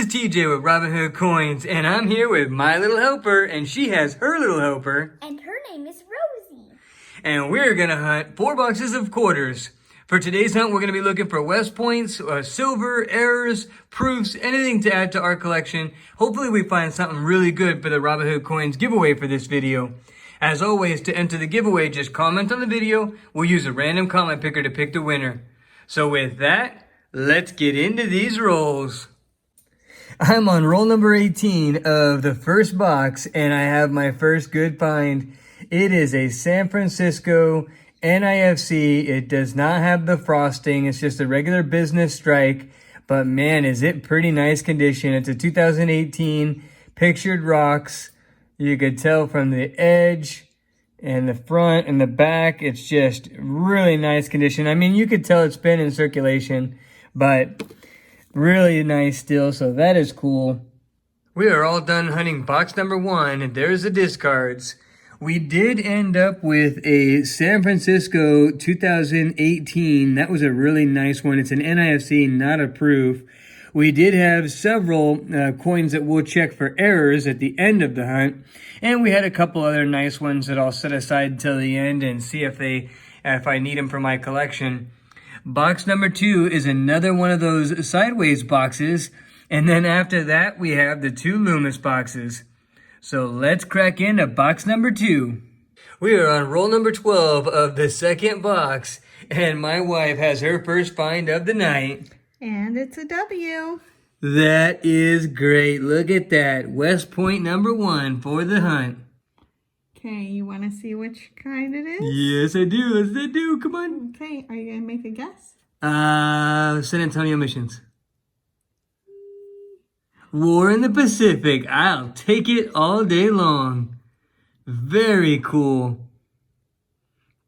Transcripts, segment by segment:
is TJ with Robinhood Coins, and I'm here with my little helper, and she has her little helper. And her name is Rosie. And we're gonna hunt 4 boxes of quarters. For today's hunt, we're gonna be looking for West Points, silver, errors, proofs, anything to add to our collection. Hopefully we find something really good for the Robinhood Coins giveaway for this video. As always, to enter the giveaway, just comment on the video. We'll use a random comment picker to pick the winner. So with that, let's get into these rolls. I'm on roll number 18 of the first box, and I have my first good find. It is a San Francisco NIFC. It does not have the frosting. It's just a regular business strike. But man, is it pretty nice condition. It's a 2018 pictured rocks. You could tell from the edge and the front and the back. It's just really nice condition. I mean, you could tell it's been in circulation, but really nice still, so that is cool. We are all done hunting box number 1, and there's the discards. We did end up with a San Francisco 2018. That was a really nice one. It's an NIFC, not a proof. We did have several coins that we'll check for errors at the end of the hunt, and we had a couple other nice ones that I'll set aside till the end and see if I need them for my collection. Box number 2 is another one of those sideways boxes. And then after that, we have the 2 Loomis boxes. So let's crack into box number 2. We are on roll number 12 of the second box. And my wife has her first find of the night. And it's a W. That is great. Look at that. West Point number 1 for the hunt. Okay, you want to see which kind it is? Yes, I do. Let's do. Come on. Okay, are you going to make a guess? San Antonio Missions. War in the Pacific. I'll take it all day long. Very cool.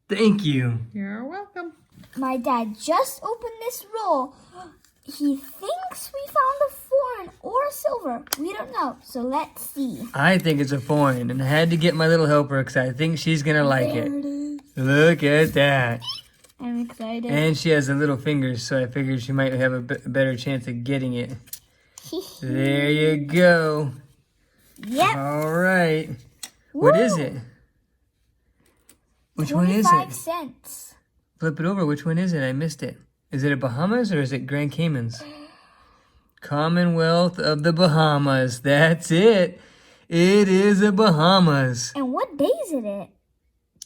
Thank you. You're welcome. My dad just opened this roll. He thinks we found a foreign or a silver. We don't know, so let's see. I think it's a foreign, and I had to get my little helper because I think she's going to like it. There it is. Look at that. I'm excited. And she has the little fingers, so I figured she might have a better chance of getting it. There you go. Yep. All right. What is it? Which one is 25 it? cents. Flip it over. Which one is it? I missed it. Is it a Bahamas or is it Grand Caymans? Commonwealth of the Bahamas. That's it. It is a Bahamas. And what day is it?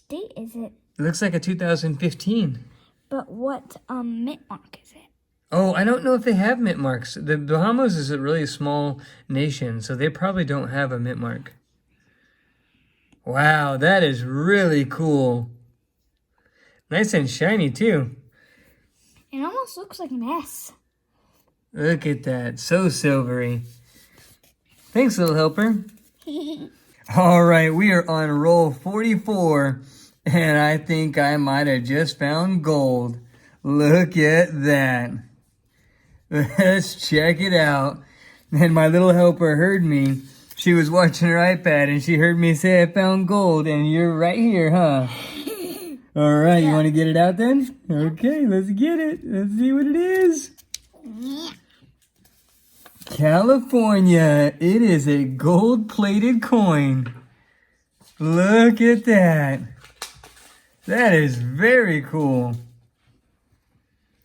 Date is it? It looks like a 2015. But what mint mark is it? Oh, I don't know if they have mint marks. The Bahamas is a really small nation, so they probably don't have a mint mark. Wow, that is really cool. Nice and shiny, too. It almost looks like an S. Look at that. So silvery. Thanks, little helper. All right, we are on roll 44, and I think I might have just found gold. Look at that. Let's check it out. And my little helper heard me. She was watching her iPad, and she heard me say I found gold, and you're right here, huh? All right, you want to get it out then? Okay, let's get it. Let's see what it is. California. It is a gold-plated coin. Look at that. That is very cool.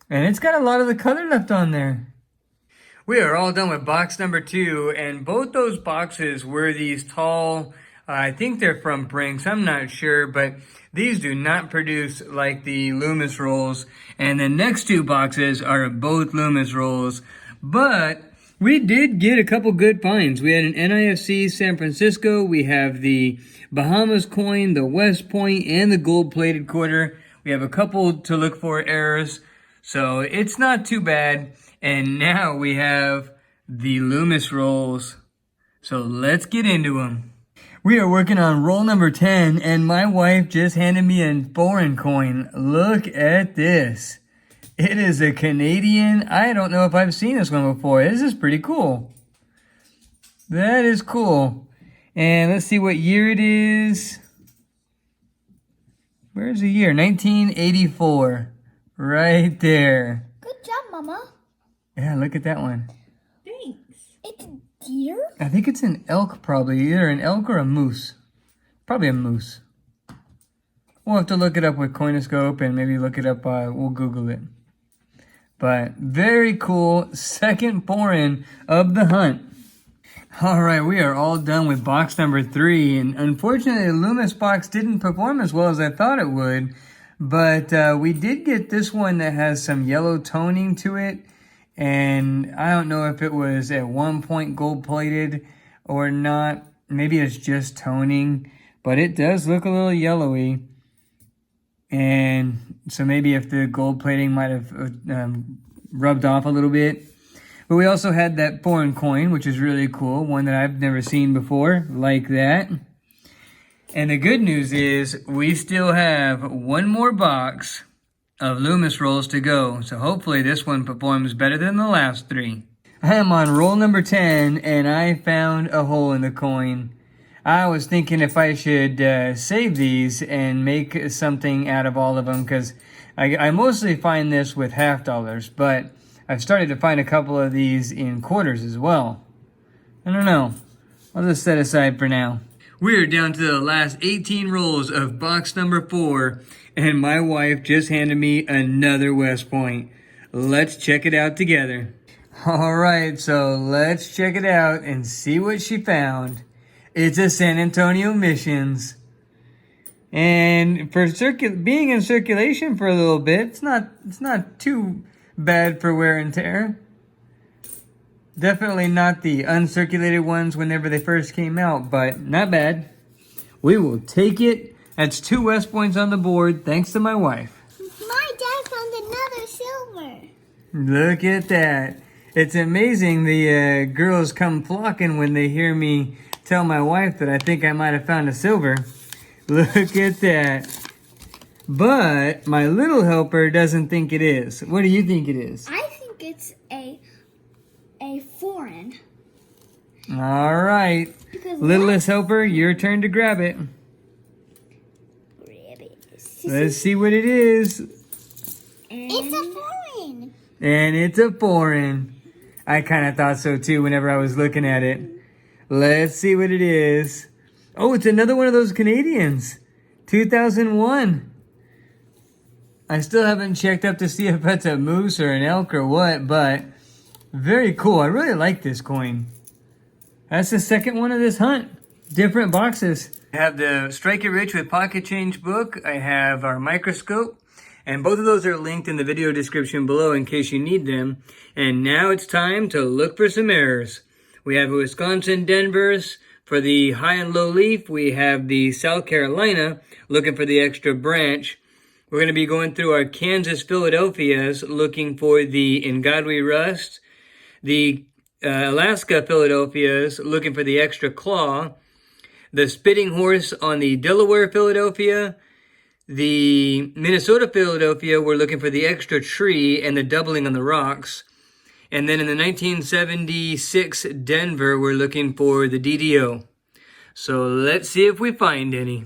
And it's got a lot of the color left on there. We are all done with box number 2, and both those boxes were these tall, I think they're from Brinks, I'm not sure, but these do not produce like the Loomis rolls. And the next 2 boxes are both Loomis rolls. But we did get a couple good finds. We had an NIFC San Francisco. We have the Bahamas coin, the West Point, and the gold-plated quarter. We have a couple to look for errors. So it's not too bad. And now we have the Loomis rolls. So let's get into them. We are working on roll number 10, and my wife just handed me a foreign coin. Look at this. It is a Canadian. I don't know if I've seen this one before. This is pretty cool. That is cool. And let's see what year it is. Where's the year? 1984. Right there. Good job, Mama. Yeah, look at that one. Thanks. It's a deer? I think it's an elk, probably. Either an elk or a moose. Probably a moose. We'll have to look it up with Coinoscope and maybe look it up. We'll Google it. But very cool. Second pour-in of the hunt. All right, we are all done with box number 3. And unfortunately, the Loomis box didn't perform as well as I thought it would. But we did get this one that has some yellow toning to it. And I don't know if it was at one point gold-plated or not. Maybe it's just toning. But it does look a little yellowy. And so maybe if the gold plating might have rubbed off a little bit. But we also had that foreign coin, which is really cool. One that I've never seen before, like that. And the good news is we still have one more box of Loomis rolls to go. So hopefully this one performs better than the last 3. I am on roll number 10, and I found a hole in the coin. I was thinking if I should save these and make something out of all of them, because I mostly find this with $half, but I've started to find a couple of these in quarters as well. I don't know. I'll just set aside for now. We're down to the last 18 rolls of box number 4, and my wife just handed me another West Point. Let's check it out together. All right, so let's check it out and see what she found. It's a San Antonio Missions. And for being in circulation for a little bit, it's not too bad for wear and tear. Definitely not the uncirculated ones whenever they first came out, but not bad. We will take it. That's 2 West Points on the board, thanks to my wife. My dad found another silver. Look at that. It's amazing the girls come flocking when they hear me tell my wife that I think I might have found a silver. Look at that. But my little helper doesn't think it is. What do you think it is? I think it's a foreign. All right. Littlest helper, your turn to grab it. Grab it. Let's see what it is. It's a foreign. And it's a foreign. I kind of thought so too whenever I was looking at it. Let's see what it is. Oh, it's another one of those Canadians. 2001. I still haven't checked up to see if that's a moose or an elk or what, but very cool. I really like this coin. That's the second one of this hunt. Different boxes. I have the Strike It Rich with Pocket Change book. I have our microscope. And both of those are linked in the video description below in case you need them. And now it's time to look for some errors. We have Wisconsin Denvers for the high and low leaf. We have the South Carolina looking for the extra branch. We're going to be going through our Kansas Philadelphias looking for the Ngadwe rust. The Alaska Philadelphias looking for the extra claw. The Spitting Horse on the Delaware Philadelphia. The Minnesota Philadelphia, we're looking for the extra tree and the doubling on the rocks. And then in the 1976 Denver, we're looking for the DDO. So let's see if we find any.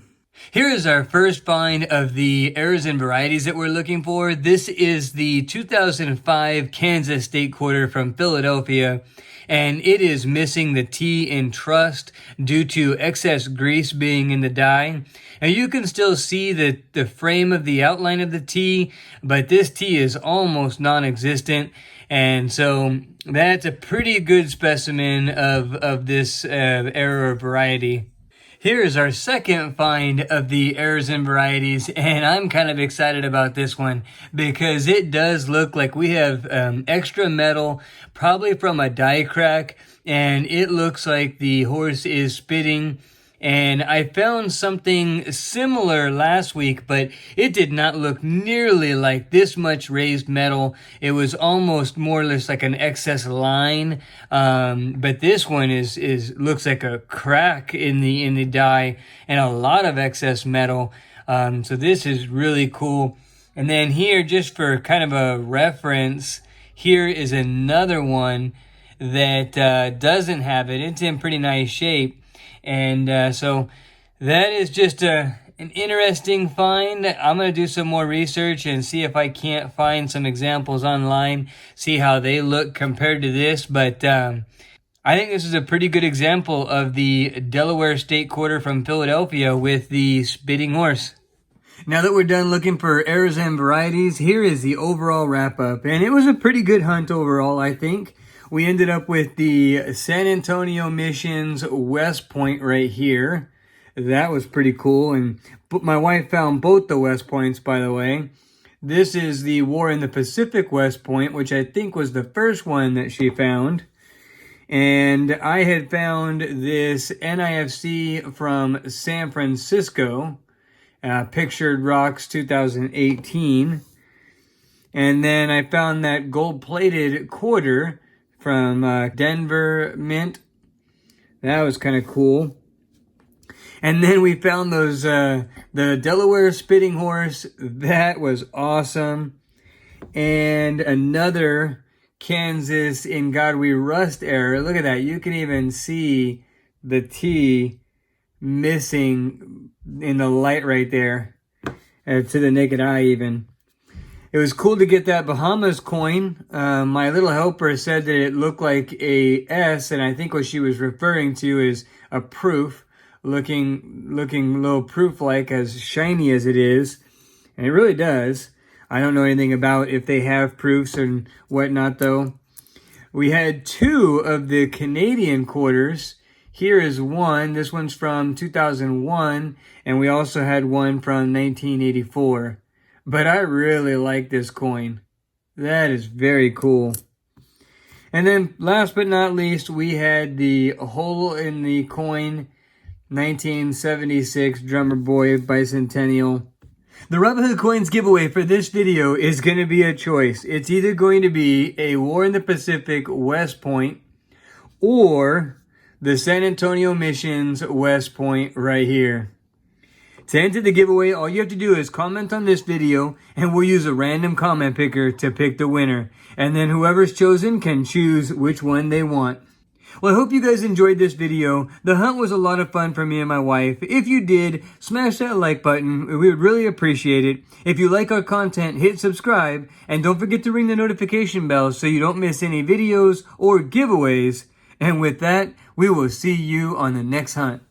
Here is our first find of the errors and varieties that we're looking for. This is the 2005 Kansas State Quarter from Philadelphia. And it is missing the T in trust due to excess grease being in the die. And you can still see the frame of the outline of the T, but this T is almost non-existent. And so that's a pretty good specimen of this error variety. Here is our second find of the errors and varieties, and I'm kind of excited about this one because it does look like we have extra metal, probably from a die crack, and it looks like the horse is spitting. And I found something similar last week, but it did not look nearly like this much raised metal. It was almost more or less like an excess line. But this one looks like a crack in the die and a lot of excess metal. So this is really cool. And then here, just for kind of a reference, here is another one that doesn't have it. It's in pretty nice shape. And so that is just an interesting find. I'm going to do some more research and see if I can't find some examples online, see how they look compared to this. But I think this is a pretty good example of the Delaware State Quarter from Philadelphia with the spitting horse. Now that we're done looking for errors and varieties, here is the overall wrap-up. And it was a pretty good hunt overall, I think. We ended up with the San Antonio Missions West Point right here. That was pretty cool. And my wife found both the West Points, by the way. This is the War in the Pacific West Point, which I think was the first one that she found. And I had found this NIFC from San Francisco. Pictured Rocks 2018. And then I found that gold-plated quarter from Denver Mint. That was kind of cool. And then we found those, the Delaware Spitting Horse. That was awesome. And another Kansas In God We Rust error. Look at that. You can even see the T missing in the light right there, to the naked eye even. It was cool to get that Bahamas coin. My little helper said that it looked like a S, and I think what she was referring to is a proof, looking a little proof-like, as shiny as it is, and it really does. I don't know anything about if they have proofs and whatnot though. We had two of the Canadian quarters. Here is one. This one's from 2001, and we also had one from 1984. But I really like this coin. That is very cool. And then last but not least, we had the hole in the coin 1976 Drummer Boy Bicentennial. The Robinhood Coins giveaway for this video is going to be a choice. It's either going to be a War in the Pacific West Point or the San Antonio Missions West Point right here. To enter the giveaway, all you have to do is comment on this video, and we'll use a random comment picker to pick the winner. And then whoever's chosen can choose which one they want. Well, I hope you guys enjoyed this video. The hunt was a lot of fun for me and my wife. If you did, smash that like button. We would really appreciate it. If you like our content, hit subscribe. And don't forget to ring the notification bell so you don't miss any videos or giveaways. And with that, we will see you on the next hunt.